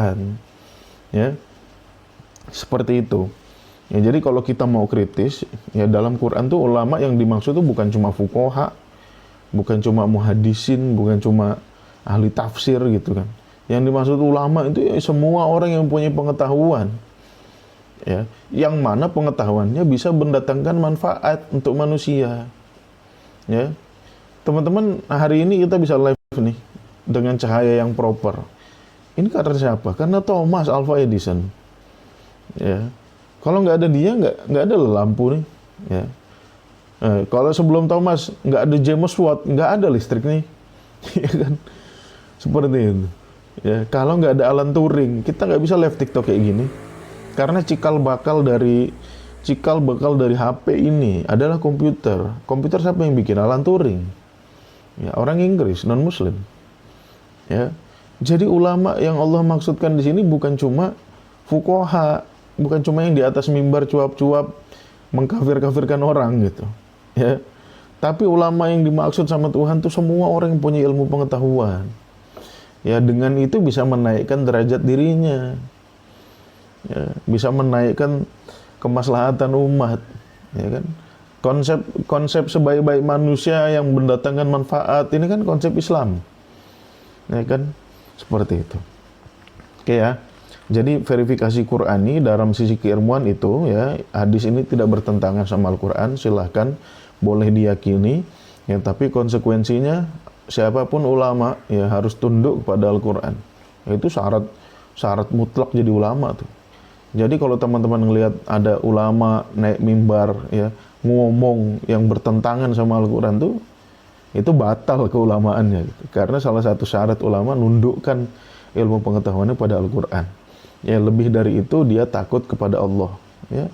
Tuhan. Ya, seperti itu. Ya, jadi kalau kita mau kritis, ya dalam Quran tuh ulama yang dimaksud tuh bukan cuma fuqaha, bukan cuma muhaddisin, bukan cuma ahli tafsir gitu kan. Yang dimaksud ulama itu ya semua orang yang punya pengetahuan. Ya, yang mana pengetahuannya bisa mendatangkan manfaat untuk manusia. Ya. Teman-teman, hari ini kita bisa live nih dengan cahaya yang proper. Ini karena siapa? Karena Thomas Alva Edison. Ya. Kalau nggak ada dia, nggak ada lampu nih. Ya. Kalau sebelum Thomas nggak ada James Watt, nggak ada listrik nih. Ya kan? Seperti itu. Ya. Kalau nggak ada Alan Turing, kita nggak bisa live TikTok kayak gini. Karena cikal bakal dari HP ini adalah komputer. Komputer siapa yang bikin? Alan Turing. Ya, orang Inggris, non-Muslim. Ya. Jadi ulama yang Allah maksudkan di sini bukan cuma fuqaha, bukan cuma yang di atas mimbar cuap-cuap mengkafir-kafirkan orang gitu. Ya. Tapi ulama yang dimaksud sama Tuhan itu semua orang yang punya ilmu pengetahuan. Ya, dengan itu bisa menaikkan derajat dirinya. Ya, bisa menaikkan kemaslahatan umat, ya kan? Konsep sebaik-baik manusia yang mendatangkan manfaat ini kan konsep Islam, ya kan? Seperti itu. Oke ya. Jadi verifikasi Qur'ani dalam sisi keilmuan itu ya, hadis ini tidak bertentangan sama Al-Qur'an, silahkan boleh diyakini, ya, tapi konsekuensinya siapapun ulama ya harus tunduk kepada Al-Qur'an. Itu syarat mutlak jadi ulama tuh. Jadi kalau teman-teman ngelihat ada ulama naik mimbar ya ngomong yang bertentangan sama Al-Qur'an tuh, itu batal keulamaannya gitu. Karena salah satu syarat ulama nundukkan ilmu pengetahuannya pada Al-Qur'an. Ya, lebih dari itu dia takut kepada Allah, ya.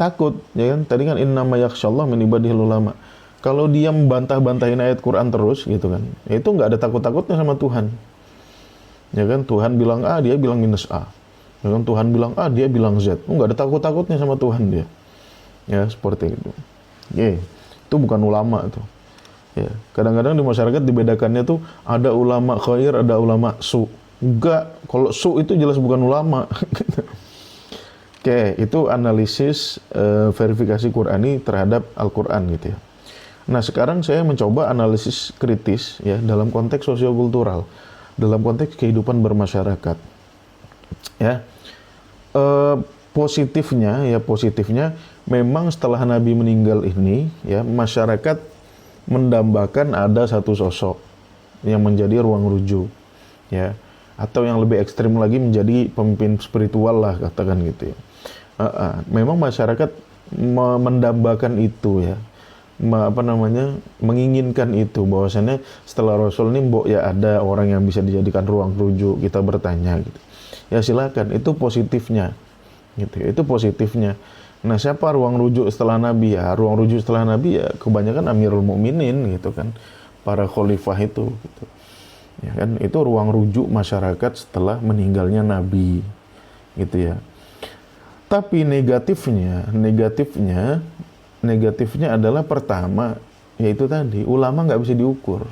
Takut, ya kan? Tadi kan innama yakhsyallah min ibadihil ulama. Kalau dia membantah-bantahin ayat Quran terus gitu kan, ya itu nggak ada takut-takutnya sama Tuhan. Ya kan? Tuhan bilang A, dia bilang minus A. Ya kan? Tuhan bilang A, dia bilang Z. Nggak ada takut-takutnya sama Tuhan dia. Ya, seperti itu. Ya, itu bukan ulama itu. Ya, kadang-kadang di masyarakat dibedakannya tuh ada ulama khair, ada ulama su. Enggak, kalau su itu jelas bukan ulama. Oke, itu analisis verifikasi Qur'ani terhadap Al-Qur'an gitu ya. Nah, sekarang saya mencoba analisis kritis ya dalam konteks sosiokultural, dalam konteks kehidupan bermasyarakat. Ya, positifnya memang setelah Nabi meninggal ini ya masyarakat mendambakan ada satu sosok yang menjadi ruang rujuk ya, atau yang lebih ekstrim lagi menjadi pemimpin spiritual lah katakan gitu ya. Memang masyarakat mendambakan itu ya, menginginkan itu bahwasannya setelah Rasul ini mbok ya ada orang yang bisa dijadikan ruang rujuk, kita bertanya gitu. Ya silakan, itu positifnya gitu. Itu positifnya. Nah, siapa ruang rujuk setelah Nabi ya? Ruang rujuk setelah Nabi ya kebanyakan Amirul Mukminin gitu kan. Para khalifah itu gitu. Ya kan, itu ruang rujuk masyarakat setelah meninggalnya Nabi gitu ya. Tapi negatifnya adalah pertama, yaitu tadi ulama nggak bisa diukur.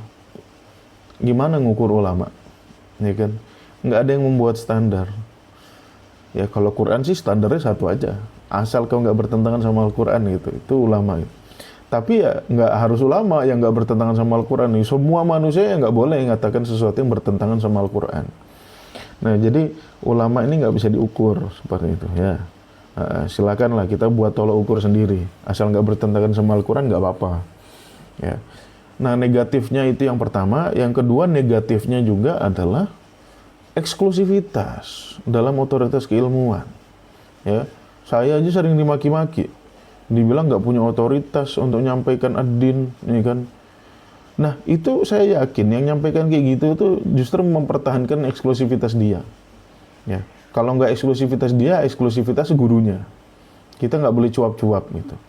Gimana ngukur ulama? Ya kan? Nggak ada yang membuat standar. Ya kalau Quran sih standarnya satu aja. Asal kau nggak bertentangan sama Al-Quran gitu. Itu ulama gitu. Tapi ya nggak harus ulama yang nggak bertentangan sama Al-Quran. Semua manusia yang nggak boleh mengatakan sesuatu yang bertentangan sama Al-Quran. Nah jadi ulama ini nggak bisa diukur seperti itu ya. Silakanlah kita buat tolak ukur sendiri. Asal nggak bertentangan sama Al-Quran nggak apa-apa. Ya. Nah negatifnya itu yang pertama. Yang kedua negatifnya juga adalah eksklusivitas dalam otoritas keilmuan. Ya, saya aja sering dimaki-maki, dibilang nggak punya otoritas untuk menyampaikan ad-din, ya kan? Nah, itu saya yakin yang nyampaikan kayak gitu itu justru mempertahankan eksklusivitas dia. Ya, kalau nggak eksklusivitas dia, eksklusivitas gurunya. Kita nggak boleh cuap-cuap gitu.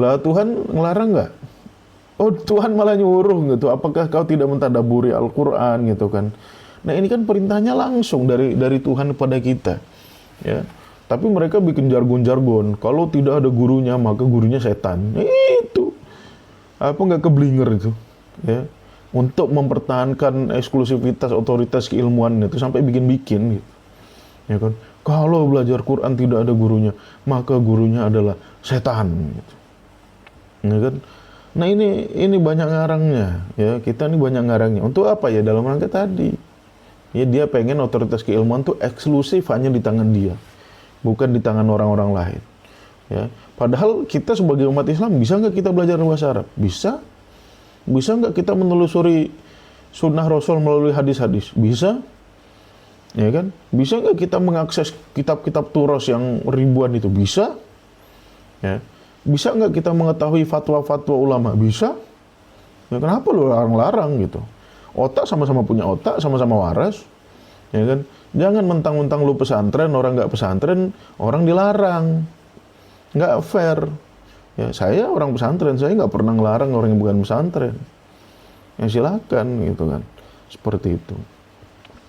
Lah Tuhan ngelarang nggak? Oh Tuhan malah nyuruh gitu. Apakah kau tidak mentadaburi Al-Quran gitu kan? Nah ini kan perintahnya langsung dari Tuhan kepada kita, ya. Tapi mereka bikin jargon-jargon. Kalau tidak ada gurunya maka gurunya setan. Itu apa nggak keblinger itu, ya. Untuk mempertahankan eksklusivitas otoritas keilmuan itu sampai bikin-bikin, gitu. ya kan? Kalau belajar Quran tidak ada gurunya, maka gurunya adalah setan, gitu. Ya kan? Nah ini banyak ngarangnya, ya kita ini banyak ngarangnya. Untuk apa ya? Dalam rangka tadi, ya dia pengen otoritas keilmuan tuh eksklusif hanya di tangan dia, bukan di tangan orang-orang lain. Ya, padahal kita sebagai umat Islam bisa nggak kita belajar bahasa Arab? Bisa. Bisa nggak kita menelusuri sunnah Rasul melalui hadis-hadis? Bisa. Ya kan? Bisa nggak kita mengakses kitab-kitab turos yang ribuan itu? Bisa. Ya. Bisa nggak kita mengetahui fatwa-fatwa ulama? Bisa. Ya, kenapa lu larang-larang gitu? Otak sama-sama punya otak, sama-sama waras. Ya kan? Jangan mentang-mentang lu pesantren, orang nggak pesantren, orang dilarang. Nggak fair. Ya, saya orang pesantren, saya nggak pernah ngelarang orang yang bukan pesantren. Ya silakan gitu kan. Seperti itu.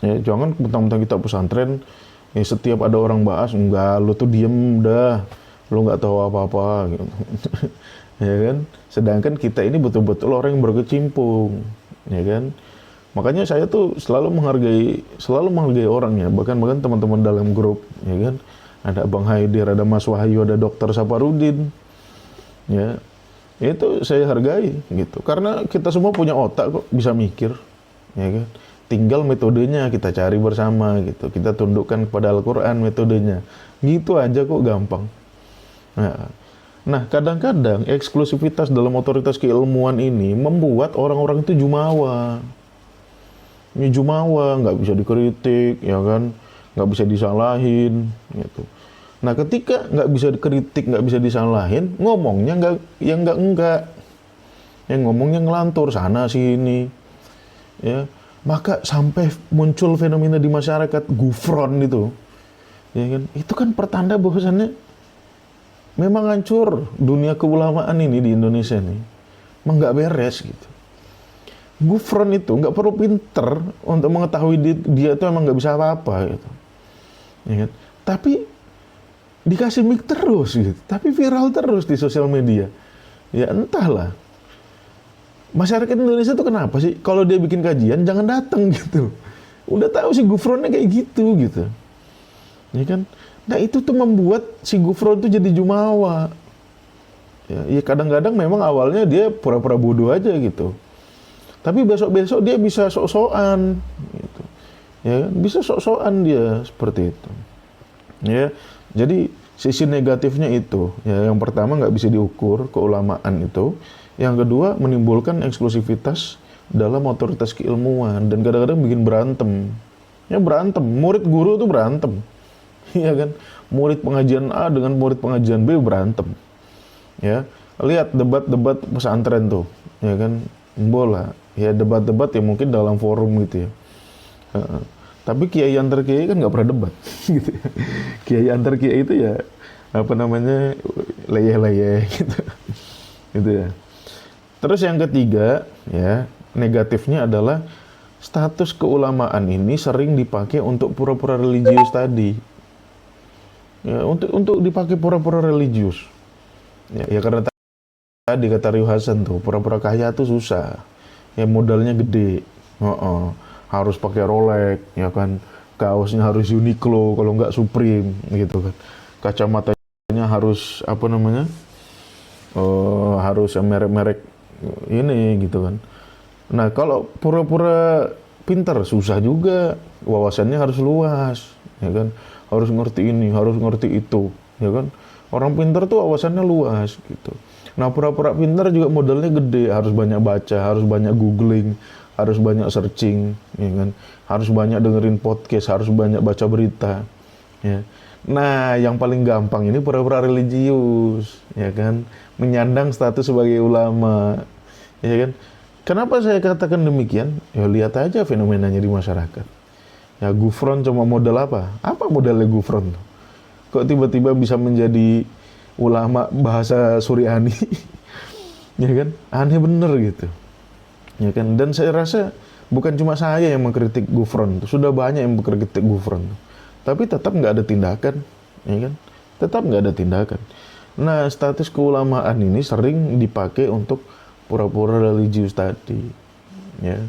Ya, jangan mentang-mentang kita pesantren, ya setiap ada orang bahas, enggak, lu tuh diem dah. Lu nggak tahu apa-apa gitu. Ya kan? Sedangkan kita ini betul-betul orang yang berkecimpung, ya kan? Makanya saya tuh selalu menghargai orang ya, bahkan teman-teman dalam grup, ya kan? Ada Abang Haidir, ada Mas Wahyu, ada Dokter Saparudin. Ya, itu saya hargai gitu. Karena kita semua punya otak kok, bisa mikir, ya kan? Tinggal metodenya kita cari bersama gitu. Kita tundukkan kepada Al-Qur'an metodenya. Gitu aja kok, gampang. Nah, kadang-kadang eksklusivitas dalam otoritas keilmuan ini membuat orang-orang itu jumawa. Ini jumawa, nggak bisa dikritik, ya kan? Nggak bisa disalahin, gitu. Nah, ketika nggak bisa dikritik, nggak bisa disalahin, ngomongnya enggak. Yang ngomongnya ngelantur sana sini. Ya, maka sampai muncul fenomena di masyarakat gufron itu. Ya kan? Itu kan pertanda bahwasannya memang hancur dunia keulamaan ini di Indonesia nih. Emang nggak beres gitu. Gufron itu nggak perlu pinter untuk mengetahui dia itu emang nggak bisa apa-apa gitu. Ya kan? Tapi dikasih mic terus gitu, tapi viral terus di sosial media. Ya entahlah. Masyarakat Indonesia tuh kenapa sih? Kalau dia bikin kajian jangan datang gitu. Udah tahu si Gufronnya kayak gitu. Ya kan? Nah itu tuh membuat si Gufron tuh jadi jumawa. Ya kadang-kadang memang awalnya dia pura-pura bodoh aja gitu. Tapi besok-besok dia bisa sok-sokan gitu. Ya kan? Bisa sok-sokan dia seperti itu. Ya. Jadi sisi negatifnya itu, ya yang pertama nggak bisa diukur keulamaan itu, yang kedua menimbulkan eksklusivitas dalam otoritas keilmuan dan kadang-kadang bikin berantem. Ya berantem, murid guru tuh berantem, ya kan? Murid pengajian A dengan murid pengajian B berantem. Ya, lihat debat-debat pesantren tuh, ya kan? Bola, ya debat-debat ya mungkin dalam forum gitu ya. Tapi kiai antar kiai kan nggak pernah debat, gitu. Kiai antar kiai itu ya apa namanya leyeh-leyeh gitu, gitu ya. Terus yang ketiga ya negatifnya adalah status keulamaan ini sering dipakai untuk pura-pura religius tadi. Ya untuk dipakai pura-pura religius. Ya karena tadi kata Rio Hasan tuh pura-pura kaya tuh susah. Ya modalnya gede. Harus pakai Rolex, ya kan, kaosnya harus Uniqlo, kalau nggak Supreme, gitu kan, kacamatanya harus apa namanya, harus merek-merek ini, gitu kan. Nah kalau pura-pura pintar susah juga, wawasannya harus luas, ya kan, harus ngerti ini, harus ngerti itu, ya kan. Orang pintar tuh wawasannya luas, gitu. Nah pura-pura pintar juga modalnya gede, harus banyak baca, harus banyak googling, harus banyak searching, ya kan? Harus banyak dengerin podcast, harus banyak baca berita, ya. Nah, yang paling gampang ini pura-pura religius, ya kan? Menyandang status sebagai ulama, ya kan? Kenapa saya katakan demikian? Ya lihat aja fenomenanya di masyarakat. Ya Gufron cuma modal apa? Apa modalnya Gufron? Kok tiba-tiba bisa menjadi ulama bahasa Suryani? Ya kan? Aneh bener gitu. Ya kan, dan saya rasa bukan cuma saya yang mengkritik Gufron, sudah banyak yang mengkritik Gufron, tapi tetap nggak ada tindakan, ya kan? Tetap nggak ada tindakan. Nah, status keulamaan ini sering dipakai untuk pura-pura religius tadi, ya.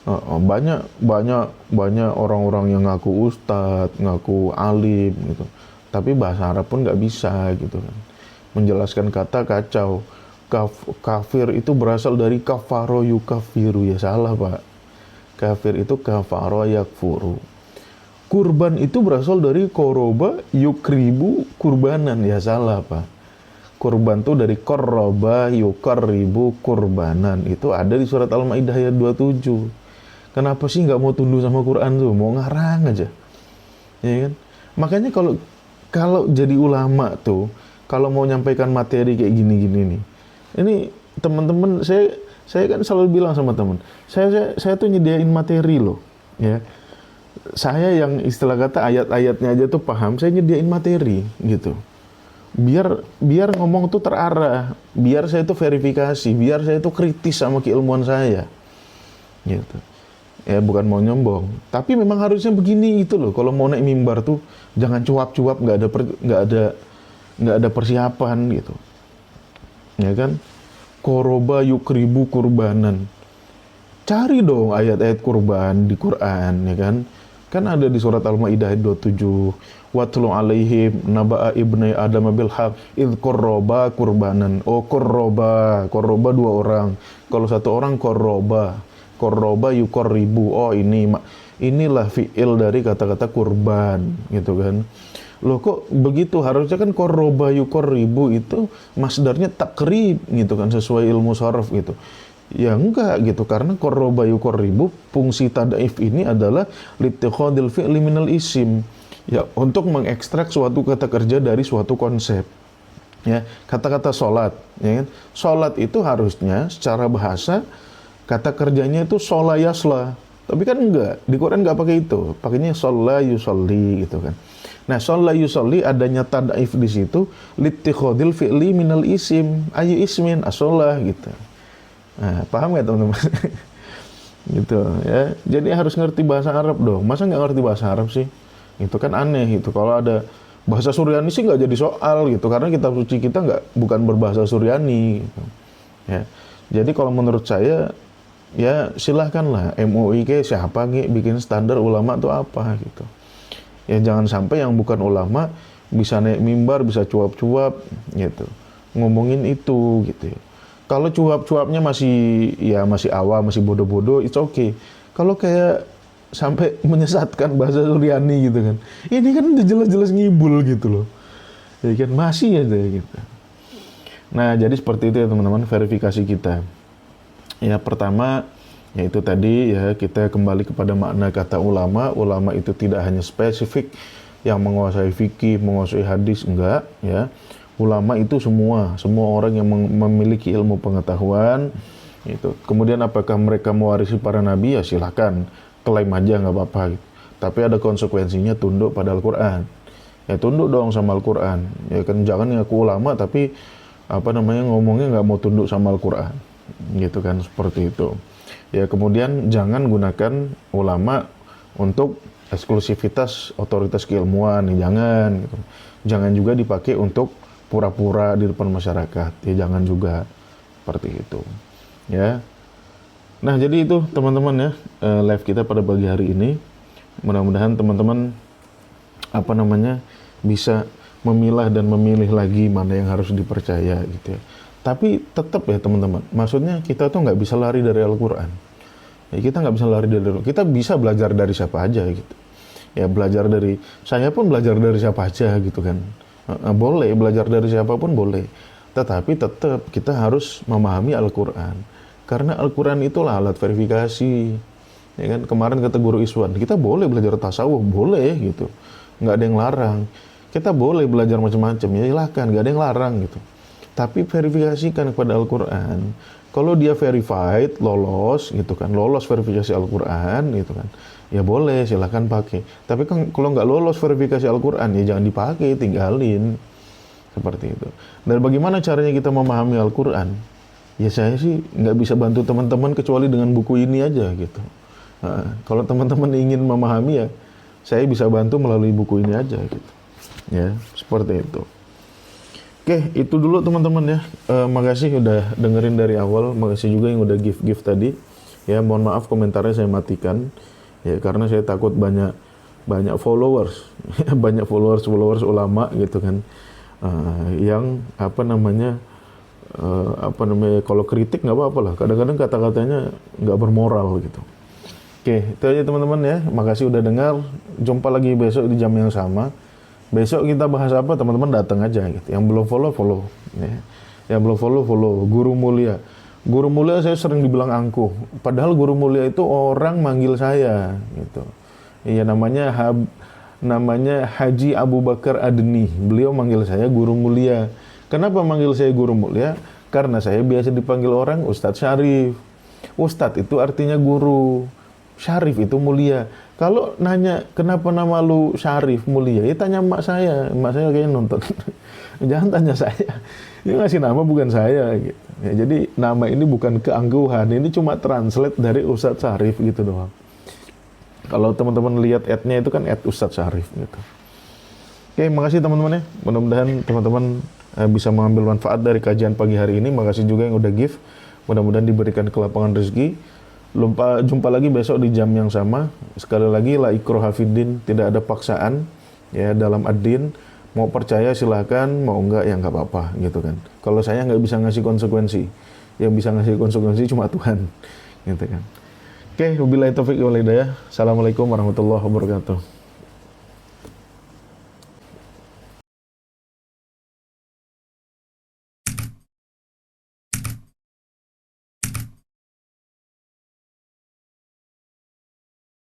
Banyak banyak banyak orang-orang yang ngaku ustadz, ngaku alim gitu, tapi bahasa Arab pun nggak bisa gitu kan. Menjelaskan kata kacau. Kafir itu berasal dari kafaro yukafiru, ya salah pak. Kafir itu kafaro yakfuru. Kurban itu berasal dari koroba yukribu kurbanan, ya salah pak. Kurban itu dari korroba yukaribu kurbanan, itu ada di surat Al-Maidah ayat 27. Kenapa sih nggak mau tunduk sama Quran tuh, mau ngarang aja, ya kan? Makanya kalau kalau jadi ulama tuh, kalau mau nyampaikan materi kayak gini-gini nih, ini teman-teman saya kan selalu bilang sama teman, saya tuh nyediain materi loh, ya. Saya yang istilah kata ayat-ayatnya aja tuh paham, saya nyediain materi gitu. Biar ngomong tuh terarah, biar saya tuh verifikasi, biar saya tuh kritis sama keilmuan saya, gitu. Ya bukan mau nyombong, tapi memang harusnya begini itu loh. Kalau mau naik mimbar tuh jangan cuap-cuap, nggak ada persiapan gitu, ya kan? Koroba yukribu kurbanan, cari dong ayat-ayat kurban di Quran, ya kan? Kan ada di surat Al-Maidah ayat 27. Watlu alaihim naba'a ibnai Adam bil haq id qarraba kurbanan. Oh, qarraba dua orang. Kalau satu orang qarraba yuqarribu. Oh, inilah fi'il dari kata-kata kurban, gitu kan. Loh kok begitu? Harusnya kan qarraba yuqarribu itu masdarnya takrib gitu kan, sesuai ilmu sharaf gitu. Ya enggak gitu, karena qarraba yuqarribu fungsi tadaif ini adalah litikhadil fi'li minal isim. Ya, untuk mengekstrak suatu kata kerja dari suatu konsep. Ya, kata-kata sholat, ya kan? Sholat itu harusnya secara bahasa kata kerjanya itu shola yasla. Tapi kan enggak, di Quran enggak pakai itu. Pakainya sholla yusolli gitu kan. Nah, sholla yusolli adanya tadaif di situ litikhadil fi'li minal isim, ayu ismin as-sholah gitu. Nah, paham nggak teman-teman? Gitu ya. Jadi harus ngerti bahasa Arab dong. Masa nggak ngerti bahasa Arab sih? Itu kan aneh gitu. Kalau ada bahasa Suryani sih nggak jadi soal gitu, karena kitab suci kita bukan berbahasa Suryani. Gitu. Ya. Jadi kalau menurut saya ya silahkanlah MUI ke siapa nih bikin standar ulama tuh apa gitu. Ya jangan sampai yang bukan ulama bisa naik mimbar, bisa cuap-cuap gitu. Ngomongin itu gitu ya. Kalau cuap-cuapnya masih awam, masih bodoh-bodoh, it's okay. Kalau kayak sampai menyesatkan bahasa Suryani gitu kan, ini kan udah jelas-jelas ngibul gitu loh, ya kan, masih aja gitu. Nah jadi seperti itu ya teman-teman, verifikasi kita. Ya pertama, yaitu tadi ya kita kembali kepada makna kata ulama. Ulama itu tidak hanya spesifik yang menguasai fikih, menguasai hadis, enggak ya. Ulama itu semua orang yang memiliki ilmu pengetahuan itu. Kemudian apakah mereka mewarisi para nabi? Ya silahkan, klaim aja nggak apa-apa gitu. Tapi ada konsekuensinya, tunduk pada Al-Quran. Ya tunduk dong sama Al-Quran. Ya kan jangan ngaku ulama tapi ngomongnya nggak mau tunduk sama Al-Quran. Gitu kan, seperti itu. Ya kemudian jangan gunakan ulama untuk eksklusivitas otoritas keilmuan, jangan gitu. Jangan juga dipakai untuk pura-pura di depan masyarakat, ya jangan juga seperti itu ya. Nah jadi itu teman-teman ya, live kita pada pagi hari ini. Mudah-mudahan teman-teman bisa memilah dan memilih lagi mana yang harus dipercaya gitu ya. Tapi tetap ya teman-teman, maksudnya kita tuh nggak bisa lari dari Al-Quran ya. Kita nggak bisa lari dari Al-Quran. Kita bisa belajar dari siapa aja gitu ya. Saya pun belajar dari siapa aja gitu kan. Boleh belajar dari siapapun boleh, tetapi tetap kita harus memahami Al-Quran, karena Al-Quran itulah alat verifikasi ya kan. Kemarin kata guru Iswan, kita boleh belajar tasawuf, boleh gitu, nggak ada yang larang. Kita boleh belajar macam-macam, ya silahkan, nggak ada yang larang gitu. Tapi verifikasikan kepada Al-Quran. Kalau dia verified, lolos gitu kan, lolos verifikasi Al-Quran gitu kan, ya boleh silahkan pakai. Tapi kan kalau nggak lolos verifikasi Al-Quran, ya jangan dipakai, tinggalin. Seperti itu. Dan bagaimana caranya kita memahami Al-Quran? Ya saya sih nggak bisa bantu teman-teman kecuali dengan buku ini aja gitu. Nah, kalau teman-teman ingin memahami ya saya bisa bantu melalui buku ini aja gitu. Ya, seperti itu. Oke, itu dulu teman-teman ya. Makasih udah dengerin dari awal. Makasih juga yang udah gift tadi. Ya, mohon maaf komentarnya saya matikan ya karena saya takut banyak followers, banyak followers ulama gitu kan, yang kalau kritik nggak apa-apa lah. Kadang-kadang kata-katanya nggak bermoral gitu. Oke, itu aja teman-teman ya. Makasih udah dengar. Jumpa lagi besok di jam yang sama. Besok kita bahas apa, teman-teman datang aja gitu. Yang belum follow. Ya. Yang belum follow. Guru Mulia. Guru Mulia saya sering dibilang angkuh. Padahal Guru Mulia itu orang manggil saya gitu. Iya, namanya Haji Abu Bakar Adeni. Beliau manggil saya Guru Mulia. Kenapa manggil saya Guru Mulia? Karena saya biasa dipanggil orang Ustadz Syarif. Ustadz itu artinya guru. Syarif itu mulia. Kalau nanya kenapa nama lu Syarif mulia, ya tanya emak saya. Emak saya kayaknya nonton. Jangan tanya saya. Dia ngasih nama bukan saya. Gitu. Ya, jadi nama ini bukan keangkuhan. Ini cuma translate dari Ustadz Syarif gitu doang. Kalau teman-teman lihat ad-nya itu kan ad Ustadz Syarif gitu. Oke, makasih teman-teman ya. Mudah-mudahan teman-teman bisa mengambil manfaat dari kajian pagi hari ini. Makasih juga yang udah give. Mudah-mudahan diberikan kelapangan rezeki. Jumpa lagi besok di jam yang sama. Sekali lagi, la ikraha fiddin, tidak ada paksaan ya dalam ad-din. Mau percaya silahkan, mau enggak ya enggak apa-apa gitu kan. Kalau saya nggak bisa ngasih konsekuensi, yang bisa ngasih konsekuensi cuma Tuhan gitu kan. Oke, wabillahi taufiq wal hidayah. Assalamualaikum warahmatullahi wabarakatuh.